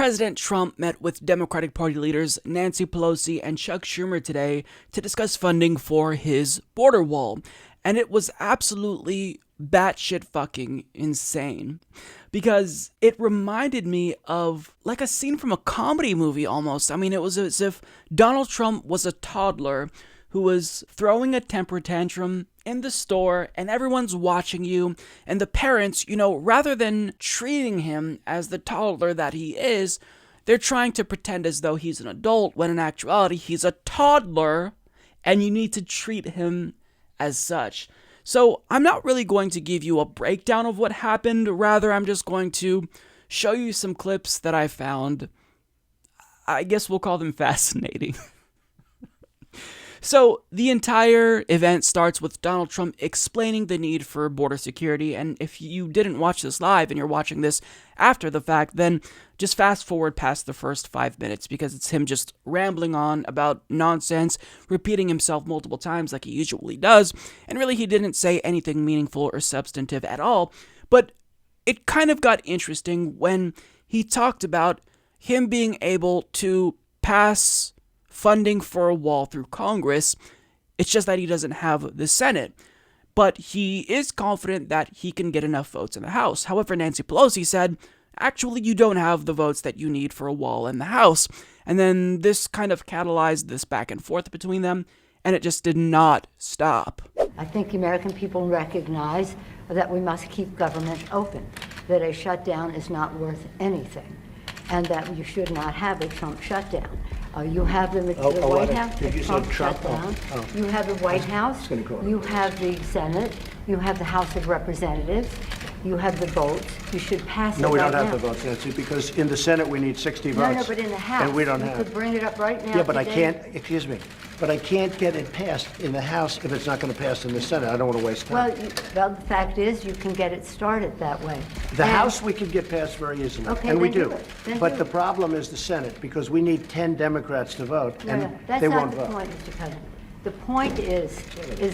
President Trump met with Democratic Party leaders Nancy Pelosi and Chuck Schumer today to discuss funding for his border wall. And it was absolutely batshit fucking insane. Because it reminded me of like a scene from a comedy movie almost. I mean, it was as if Donald Trump was a toddler who was throwing a temper tantrum in the store and everyone's watching you, and the parents, rather than treating him as the toddler that he is, they're trying to pretend as though he's an adult when in actuality he's a toddler and you need to treat him as such. So I'm not really going to give you a breakdown of what happened, rather I'm just going to show you some clips that I found, I guess we'll call them fascinating. So the entire event starts with Donald Trump explaining the need for border security, and if you didn't watch this live and you're watching this after the fact, then just fast forward past the first 5 minutes because it's him just rambling on about nonsense, repeating himself multiple times like he usually does, and really he didn't say anything meaningful or substantive at all. But it kind of got interesting when he talked about him being able to pass funding for a wall through Congress. It's just that he doesn't have the Senate. But he is confident that he can get enough votes in the House. However, Nancy Pelosi said, actually, you don't have the votes that you need for a wall in the House. And then this kind of catalyzed this back and forth between them, and it just did not stop. I think the American people recognize that we must keep government open, that a shutdown is not worth anything, and that you should not have a Trump shutdown. You have the White House, the Trump shutdown. You have the White House. You have the Senate. You have the House of Representatives. You have the votes. You should pass it right now. No, we don't have the votes, Nancy, because in the Senate we need 60 votes. No, but in the House, and we don't have. You could bring it up right now. Yeah, but today. I can't. Excuse me. But I can't get it passed in the House if it's not going to pass in the Senate. I don't want to waste time. Well, the fact is, you can get it started that way. The House we can get passed very easily, okay, and we do do. it. But the problem is the Senate, because we need 10 Democrats to vote, and that's they not won't the vote. point, Mr. President. The point is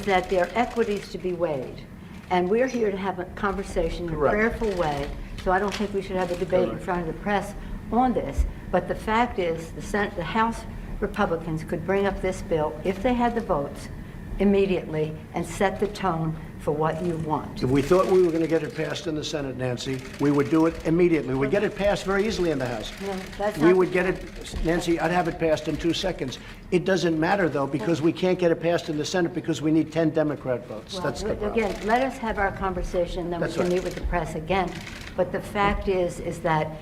that there are equities to be weighed, and we're here to have a conversation in a prayerful way. So I don't think we should have a debate in front of the press on this. But the fact is, the House Republicans could bring up this bill if they had the votes immediately and set the tone for what you want. If we thought we were going to get it passed in the Senate, Nancy, we would do it immediately. We'd get it passed very easily in the House. No, that's we not would get it, Nancy, I'd have it passed in 2 seconds. It doesn't matter, though, because we can't get it passed in the Senate because we need 10 Democrat votes. Well, that's the problem. Again, let us have our conversation, then we can meet with the press again. But the fact is that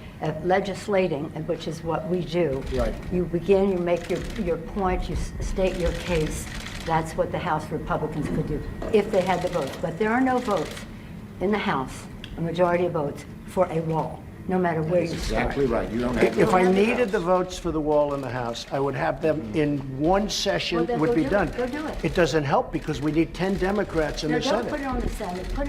legislating, which is what we do, you begin, you make your point, you state your case. That's what the House Republicans could do if they had the votes. But there are no votes in the House, a majority of votes, for a wall, no matter where you start. Exactly right. You don't have If I needed the votes for the wall in the House, I would have them in one session. Well, then would be done. Go do it. It doesn't help because we need 10 Democrats in the Don't Senate. put it on the Senate. Put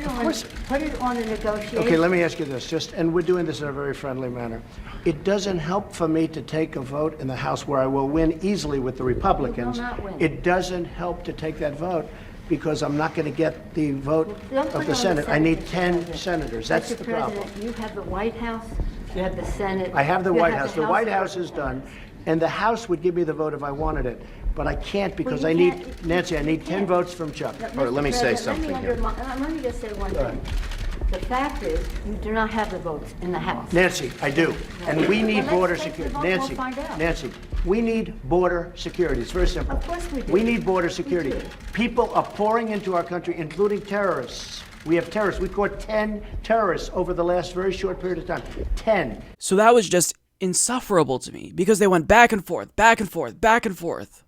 it on the negotiation. Okay, let me ask you this, and we're doing this in a very friendly manner. It doesn't help for me to take a vote in the House where I will win easily with the Republicans. You will not win. It doesn't help to take that vote because I'm not going to get the vote Don't put of it the on Senate. I need Mr. 10 President. senators. That's Mr. the problem. President, you have the White House, you have the Senate. I have the you White have House. The White House is done, and the House would give me the vote if I wanted it. But I can't because you I need, can't- Nancy, I need you 10 can't. votes from Chuck. All right, let me say Mr. President, something here. Let me just say one thing. The fact is, you do not have the votes in the House. Nancy, I do. And we need Well, border let's take the security. vote, we'll Nancy, find out. Nancy, we need border security. It's very simple. Of course we do. We need border We security. do. People are pouring into our country, including terrorists. We have terrorists. We caught 10 terrorists over the last very short period of time. 10. So that was just insufferable to me because they went back and forth, back and forth, back and forth.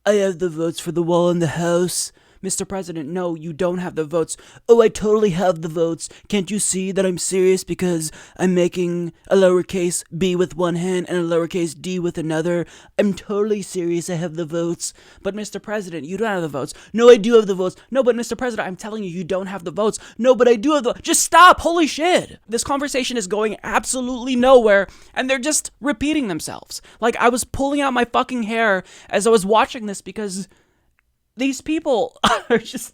I have the votes for the wall in the House. Mr. President, no, you don't have the votes. Oh, I totally have the votes. Can't you see that I'm serious because I'm making a lowercase b with one hand and a lowercase d with another? I'm totally serious. I have the votes. But Mr. President, you don't have the votes. No, I do have the votes. No, but Mr. President, I'm telling you, you don't have the votes. No, but I do have the... Just stop. Holy shit. This conversation is going absolutely nowhere, and they're just repeating themselves. Like, I was pulling out my fucking hair as I was watching this because... these people are just,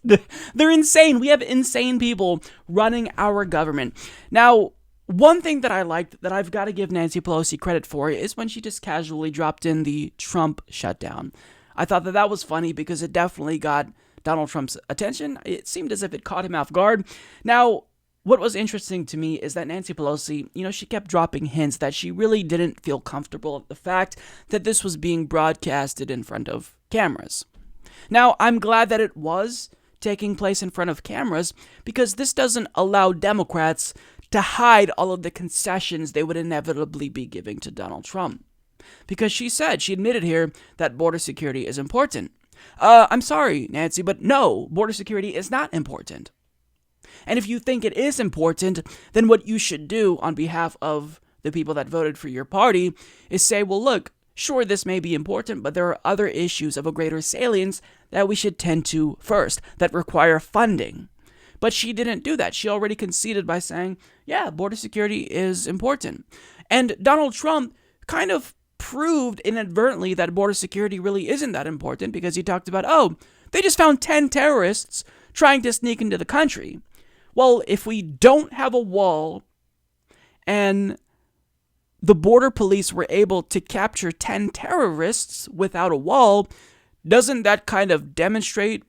they're insane. We have insane people running our government. Now, One thing that I liked that I've got to give Nancy Pelosi credit for is when she just casually dropped in the Trump shutdown. I thought that that was funny because it definitely got Donald Trump's attention. It seemed as if it caught him off guard. Now, what was interesting to me is that Nancy Pelosi, she kept dropping hints that she really didn't feel comfortable with the fact that this was being broadcasted in front of cameras. Now, I'm glad that it was taking place in front of cameras because this doesn't allow Democrats to hide all of the concessions they would inevitably be giving to Donald Trump. Because she admitted here that border security is important. I'm sorry, Nancy, but no, border security is not important. And if you think it is important, then what you should do on behalf of the people that voted for your party is say, well, look, sure, this may be important, but there are other issues of a greater salience that we should tend to first, that require funding. But she didn't do that. She already conceded by saying, yeah, border security is important. And Donald Trump kind of proved inadvertently that border security really isn't that important because he talked about, they just found 10 terrorists trying to sneak into the country. Well, if we don't have a wall and the border police were able to capture 10 terrorists without a wall, doesn't that kind of demonstrate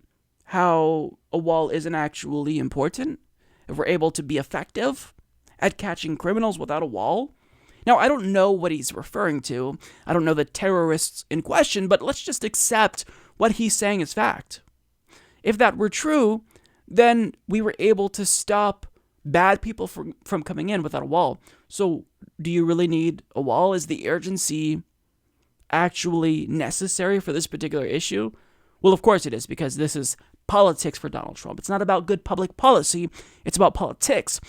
how a wall isn't actually important? If we're able to be effective at catching criminals without a wall? Now, I don't know what he's referring to. I don't know the terrorists in question, but let's just accept what he's saying is fact. If that were true, then we were able to stop bad people from coming in without a wall. So, do you really need a wall? Is the urgency actually necessary for this particular issue? Well, of course it is, because this is politics for Donald Trump. It's not about good public policy. It's about politics.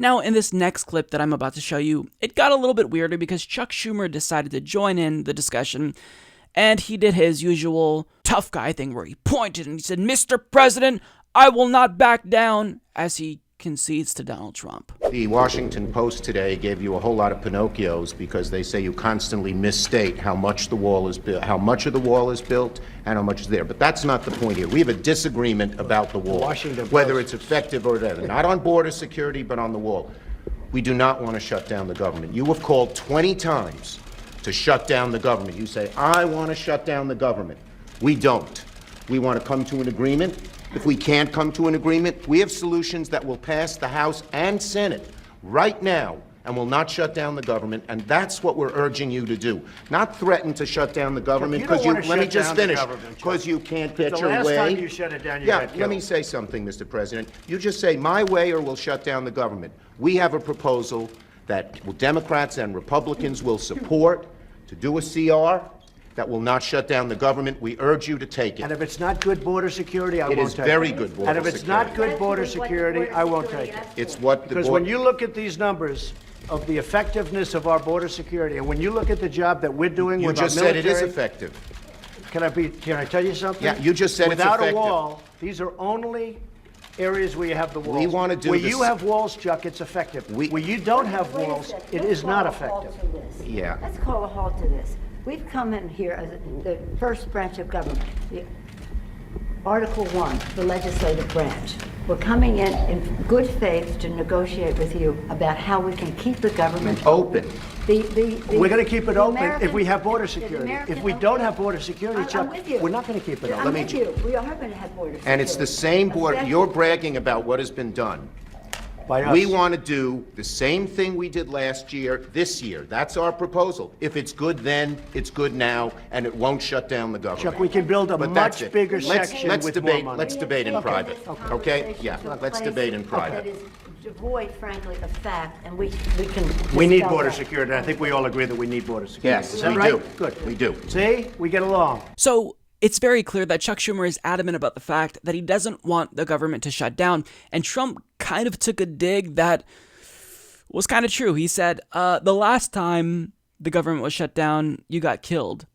Now, in this next clip that I'm about to show you, it got a little bit weirder because Chuck Schumer decided to join in the discussion, and he did his usual tough guy thing where he pointed and he said, "Mr. President, I will not back down," as he concedes to Donald Trump. The Washington Post today gave you a whole lot of Pinocchios because they say you constantly misstate how much the wall is built, how much of the wall is built, and how much is there. But that's not the point here. We have a disagreement about the wall, whether it's effective or whatever. Not on border security, but on the wall. We do not want to shut down the government. You have called 20 times to shut down the government. You say, I want to shut down the government. We don't. We want to come to an agreement. If we can't come to an agreement, we have solutions that will pass the House and Senate right now and will not shut down the government, and that's what we're urging you to do. Not threaten to shut down the government because let me just finish, because you can't get your way. The last time you shut it down, you got killed. Let me say something, Mr. President. You just say my way or we'll shut down the government. We have a proposal that Democrats and Republicans will support to do a CR that will not shut down the government. We urge you to take it. And if it's not good border security, I won't take it. It is very good border security. And if it's not good border security, I won't take it. It's what the Because when you look at these numbers of the effectiveness of our border security, and when you look at the job that we're doing with our military... You just said it is effective. Can I tell you something? Yeah, you just said it's effective. Without a wall, these are only areas where you have the walls. We want to do where this. you have walls, Chuck, it's effective. Where you don't have walls, it is not effective. Yeah. Let's call a halt to this. We've come in here as the first branch of government, Article 1, the legislative branch. We're coming in good faith to negotiate with you about how we can keep the government open. We're going to keep it open if we have border security. If we don't have border security, Chuck, we're not going to keep it open. I'm with you. We are going to have border security. And it's the same border. You're bragging about what has been done. We want to do the same thing we did last year, this year. That's our proposal. If it's good then, it's good now, and it won't shut down the government. Chuck, we can build a much bigger section with more money. Let's debate in private. Okay? Yeah, let's debate in private. That is devoid, frankly, of fact, and we can... We need border security. I think we all agree that we need border security. Yes, is that we right? do. Good. We do. See? We get along. So, it's very clear that Chuck Schumer is adamant about the fact that he doesn't want the government to shut down, and Trump kind of took a dig that was kind of true. He said, the last time the government was shut down, you got killed.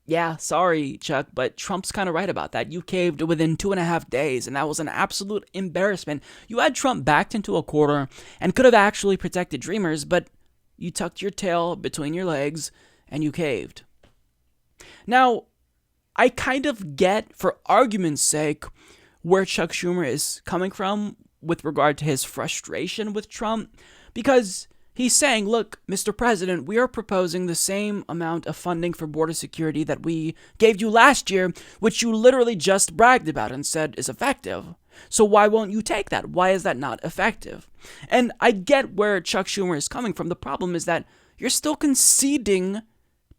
Yeah, sorry, Chuck, but Trump's kind of right about that. You caved within 2.5 days, and that was an absolute embarrassment. You had Trump backed into a corner and could have actually protected Dreamers, but you tucked your tail between your legs and you caved. Now, I kind of get, for argument's sake, where Chuck Schumer is coming from with regard to his frustration with Trump, because he's saying, look, Mr. President, we are proposing the same amount of funding for border security that we gave you last year, which you literally just bragged about and said is effective. So why won't you take that? Why is that not effective? And I get where Chuck Schumer is coming from. The problem is that you're still conceding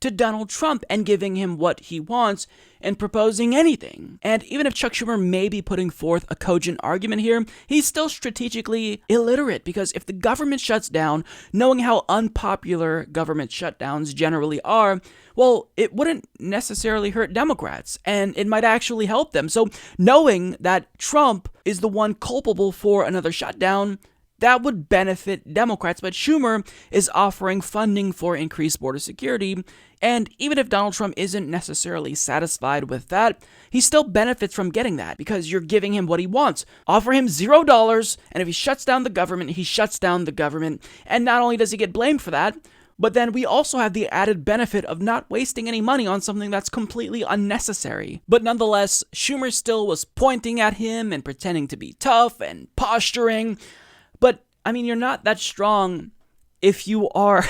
to Donald Trump and giving him what he wants and proposing anything. And even if Chuck Schumer may be putting forth a cogent argument here, he's still strategically illiterate, because if the government shuts down, knowing how unpopular government shutdowns generally are, well, it wouldn't necessarily hurt Democrats, and it might actually help them. So knowing that Trump is the one culpable for another shutdown, that would benefit Democrats, but Schumer is offering funding for increased border security, and even if Donald Trump isn't necessarily satisfied with that, he still benefits from getting that, because you're giving him what he wants. Offer him $0, and if he shuts down the government, he shuts down the government, and not only does he get blamed for that, but then we also have the added benefit of not wasting any money on something that's completely unnecessary. But nonetheless, Schumer still was pointing at him and pretending to be tough and posturing. But, I mean, you're not that strong if you are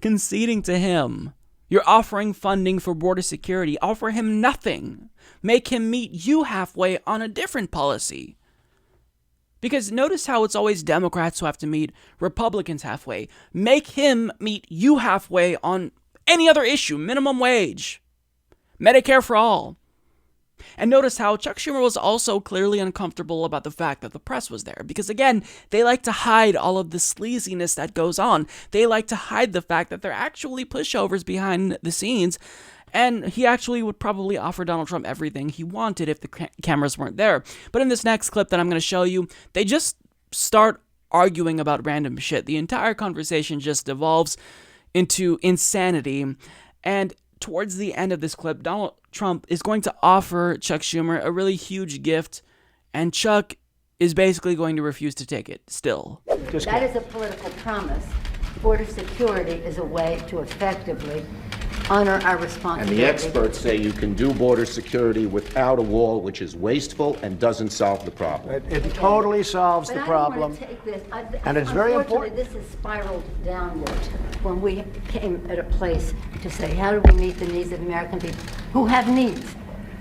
conceding to him. You're offering funding for border security. Offer him nothing. Make him meet you halfway on a different policy. Because notice how it's always Democrats who have to meet Republicans halfway. Make him meet you halfway on any other issue. Minimum wage. Medicare for all. And notice how Chuck Schumer was also clearly uncomfortable about the fact that the press was there. Because again, they like to hide all of the sleaziness that goes on. They like to hide the fact that they're actually pushovers behind the scenes. And he actually would probably offer Donald Trump everything he wanted if the cameras weren't there. But in this next clip that I'm going to show you, they just start arguing about random shit. The entire conversation just devolves into insanity. And towards the end of this clip, Donald Trump is going to offer Chuck Schumer a really huge gift, and Chuck is basically going to refuse to take it still. That is a political promise. Border security is a way to effectively honor our And responsibility. the experts say you can do border security without a wall, which is wasteful and doesn't solve the problem. It totally solves But the I don't wanna problem. take this. And it's very important. Unfortunately, this has spiraled downward when we came at a place to say, how do we meet the needs of American people who have needs?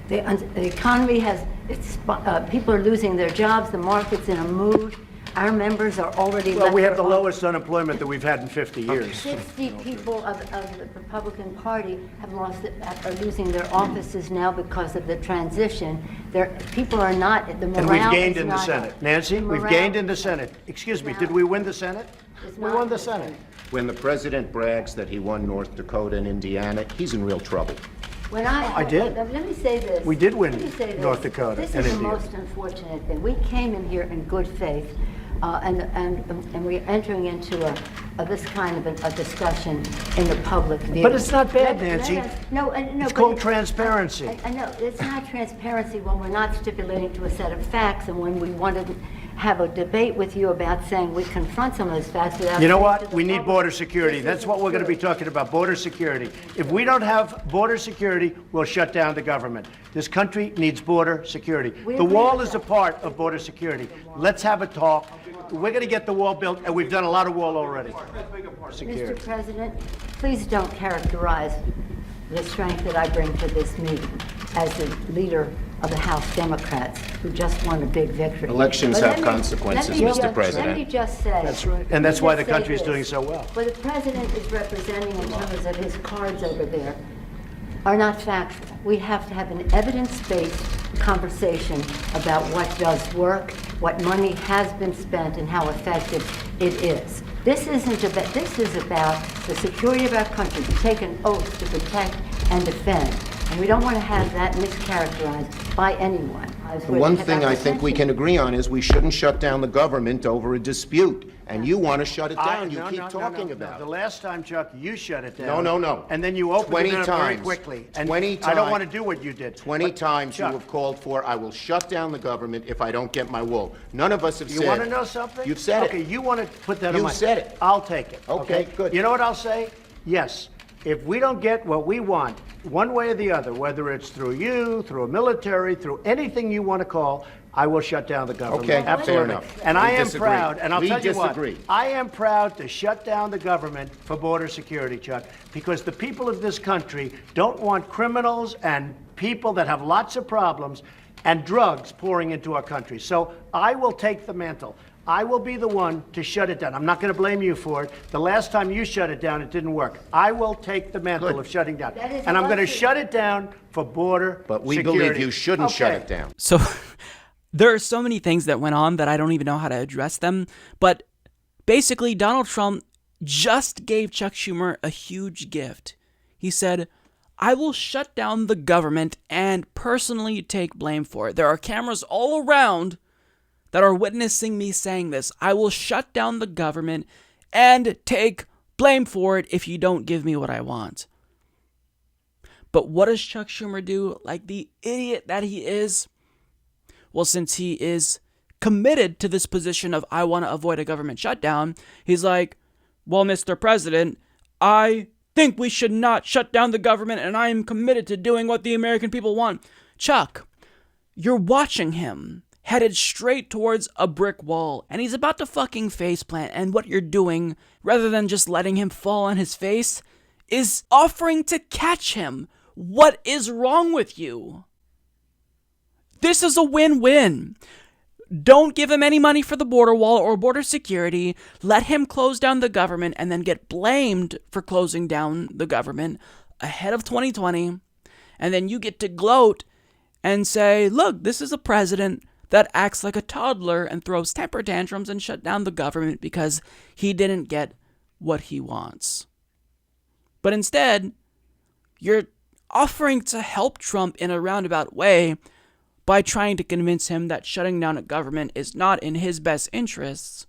The economy has, people are losing their jobs, the market's in a mood. Our members are already Well, left we have the their lowest unemployment that we've had in 50 years. 60 people of the Republican Party are losing their offices now because of the transition. People are not, the morale And we've gained is in the not- Senate. Nancy, the we've morale gained in the Senate. Excuse me, did we win the Senate? is We not won the in Senate. When the president brags that he won North Dakota and Indiana, he's in real trouble. When I did. Let me say this. We did win Let me say this. North Dakota This and is the Indiana. most unfortunate thing. We came in here in good faith, and we're entering into this kind of a discussion in the public view. But it's not bad, Let Nancy. us- No, It's but called transparency. I know, it's not transparency when we're not stipulating to a set of facts, and when we want to have a debate with you about saying we confront some of those facts without. You know saying what? to the We need public, border security. this That's what isn't we're going to be true. talking about, border security. If we don't have border security, we'll shut down the government. This country needs border security. We The agree wall with is a that. part of border security. Let's have a talk. We're going to get the wall built, and we've done a lot of wall already. Mr. Security. President, please don't characterize the strength that I bring to this meeting as the leader of the House Democrats who just won a big victory. Elections But have let me- consequences, let me Mr. just- President. Let me just say. That's right. let And me that's why just the say country is this. doing so well. What the president is representing in terms of his cards over there are not factual. We have to have an evidence-based conversation about what does work, what money has been spent, and how effective it is. This isn't about, this is about the security of our country, to take an oath to protect and defend. And we don't want to have that mischaracterized by anyone. The one thing I think we can agree on is we shouldn't shut down the government over a dispute. And you want to shut it down. You No, keep no, no, talking no, about The it. last time, Chuck, you shut it down. No, no, no. And then you opened 20 it up very times. quickly. And 20 I don't times. want to do what you did. 20 But, times you Chuck, have called for, I will shut down the government if I don't get my wall. None of us have said. You want to know something? You've said Okay, it. you want to put that on You've my... said it. I'll take it. Okay, good. You know what I'll say? Yes. If we don't get what we want, one way or the other, whether it's through you, through a military, through anything you want to call, I will shut down the government. Okay, fair Absolutely. enough. And We I am disagree. proud, and I'll We tell you disagree. what, I am proud to shut down the government for border security, Chuck, because the people of this country don't want criminals and people that have lots of problems and drugs pouring into our country. So I will take the mantle. I will be the one to shut it down. I'm not going to blame you for it. The last time you shut it down, it didn't work. I will take the mantle of shutting down. That is And I'm going to lucky. shut it down for border But we security. believe you shouldn't shut Okay. it down. So there are so many things that went on that I don't even know how to address them. But basically, Donald Trump just gave Chuck Schumer a huge gift. He said, I will shut down the government and personally take blame for it. There are cameras all around that are witnessing me saying this. I will shut down the government and take blame for it if you don't give me what I want. But what does Chuck Schumer do, like the idiot that he is? Well, since he is committed to this position of I want to avoid a government shutdown, he's like, well, Mr. President, I think we should not shut down the government and I am committed to doing what the American people want. Chuck, you're watching him headed straight towards a brick wall and he's about to fucking faceplant, and what you're doing, rather than just letting him fall on his face, is offering to catch him. What is wrong with you? This is a win-win. Don't give him any money for the border wall or border security. Let him close down the government and then get blamed for closing down the government ahead of 2020. And then you get to gloat and say, look, this is a president that acts like a toddler and throws temper tantrums and shut down the government because he didn't get what he wants. But instead, you're offering to help Trump in a roundabout way by trying to convince him that shutting down a government is not in his best interests,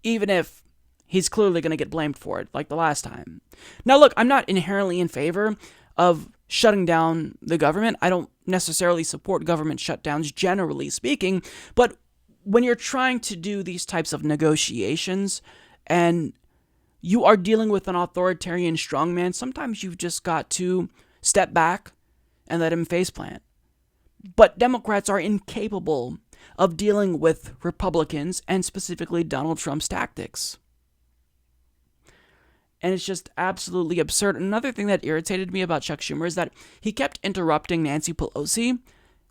even if he's clearly going to get blamed for it, like the last time. Now, look, I'm not inherently in favor of shutting down the government. I don't necessarily support government shutdowns, generally speaking, but when you're trying to do these types of negotiations and you are dealing with an authoritarian strongman, sometimes you've just got to step back and let him faceplant. But Democrats are incapable of dealing with Republicans and specifically Donald Trump's tactics. And it's just absolutely absurd. Another thing that irritated me about Chuck Schumer is that he kept interrupting Nancy Pelosi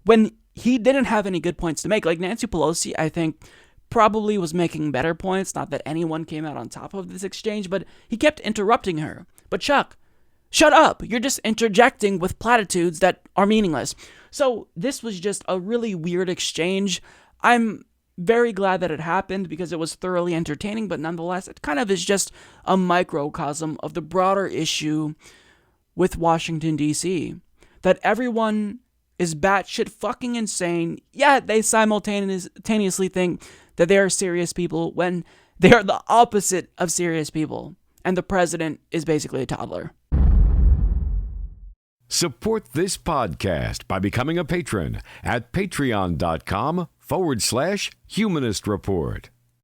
when he didn't have any good points to make. Like, Nancy Pelosi, I think, probably was making better points. Not that anyone came out on top of this exchange, but he kept interrupting her. But Chuck, shut up. You're just interjecting with platitudes that are meaningless. So this was just a really weird exchange. I'm very glad that it happened because it was thoroughly entertaining, but nonetheless, it kind of is just a microcosm of the broader issue with Washington, D.C. That everyone is batshit fucking insane, yet they simultaneously think that they are serious people when they are the opposite of serious people. And the president is basically a toddler. Support this podcast by becoming a patron at patreon.com/Humanist Report.